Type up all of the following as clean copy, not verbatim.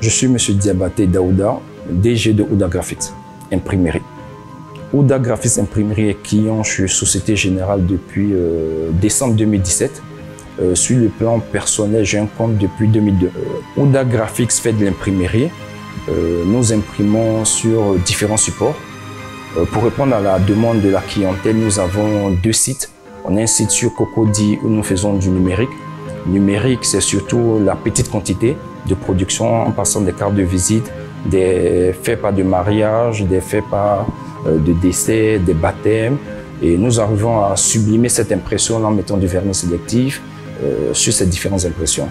Je suis M. Diabaté Daouda, DG de Ouda Graphics, imprimerie. Ouda Graphics Imprimerie est client chez Société Générale depuis décembre 2017. Sur le plan personnel, j'ai un compte depuis 2002. Ouda Graphics fait de l'imprimerie. Nous imprimons sur différents supports. Pour répondre à la demande de la clientèle, nous avons 2 sites. On a un site sur Cocody où nous faisons du numérique. Numérique, c'est surtout la petite quantité de production en passant des cartes de visite, des faits pas de mariage, des faits pas de décès, des baptêmes. Et nous arrivons à sublimer cette impression en mettant du vernis sélectif sur ces différentes impressions.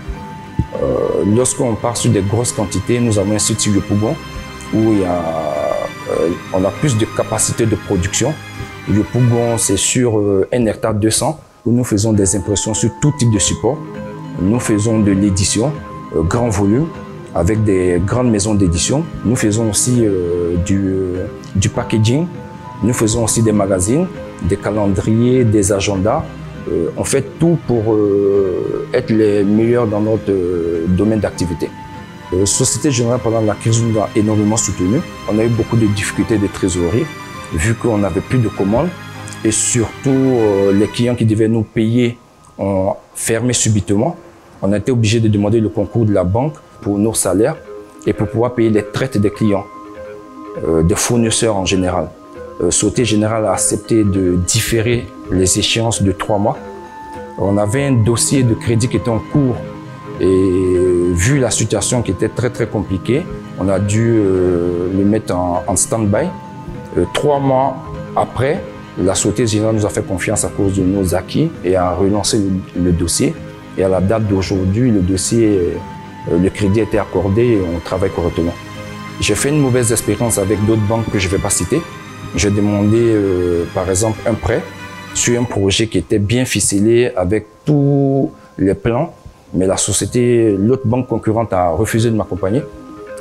Lorsqu'on part sur des grosses quantités, nous avons un site sur le Pougon où on a plus de capacité de production. Le Pougon, c'est sur 1 hectare 200 où nous faisons des impressions sur tout type de support. Nous faisons de l'édition, grand volume, avec des grandes maisons d'édition. Nous faisons aussi du packaging. Nous faisons aussi des magazines, des calendriers, des agendas. On fait tout pour être les meilleurs dans notre domaine d'activité. Société Générale, pendant la crise, nous a énormément soutenu. On a eu beaucoup de difficultés de trésorerie, vu qu'on n'avait plus de commandes. Et surtout, les clients qui devaient nous payer ont fermé subitement. On a été obligé de demander le concours de la banque pour nos salaires et pour pouvoir payer les traites des clients, des fournisseurs en général. Société Générale a accepté de différer les échéances de 3 mois. On avait un dossier de crédit qui était en cours et vu la situation qui était très compliquée, on a dû le mettre en stand-by. 3 mois après, la Société Générale nous a fait confiance à cause de nos acquis et a relancé le dossier. Et à la date d'aujourd'hui, le crédit a été accordé et on travaille correctement. J'ai fait une mauvaise expérience avec d'autres banques que je ne vais pas citer. J'ai demandé, par exemple, un prêt sur un projet qui était bien ficelé avec tous les plans. Mais l'autre banque concurrente a refusé de m'accompagner.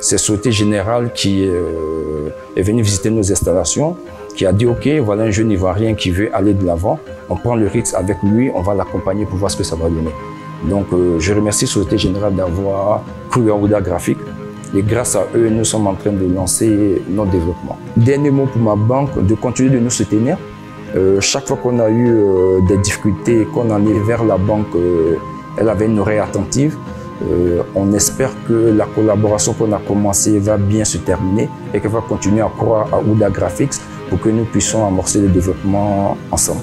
C'est Société Générale qui est venue visiter nos installations, qui a dit « Ok, voilà un jeune Ivoirien qui veut aller de l'avant. On prend le risque avec lui, on va l'accompagner pour voir ce que ça va donner. » Donc, je remercie Société Générale d'avoir cru à Ouda Graphics. Et grâce à eux, nous sommes en train de lancer notre développement. Dernier mot pour ma banque, de continuer de nous soutenir. Chaque fois qu'on a eu des difficultés, qu'on en est vers la banque, elle avait une oreille attentive. On espère que la collaboration qu'on a commencée va bien se terminer et qu'elle va continuer à croire à Ouda Graphics pour que nous puissions amorcer le développement ensemble.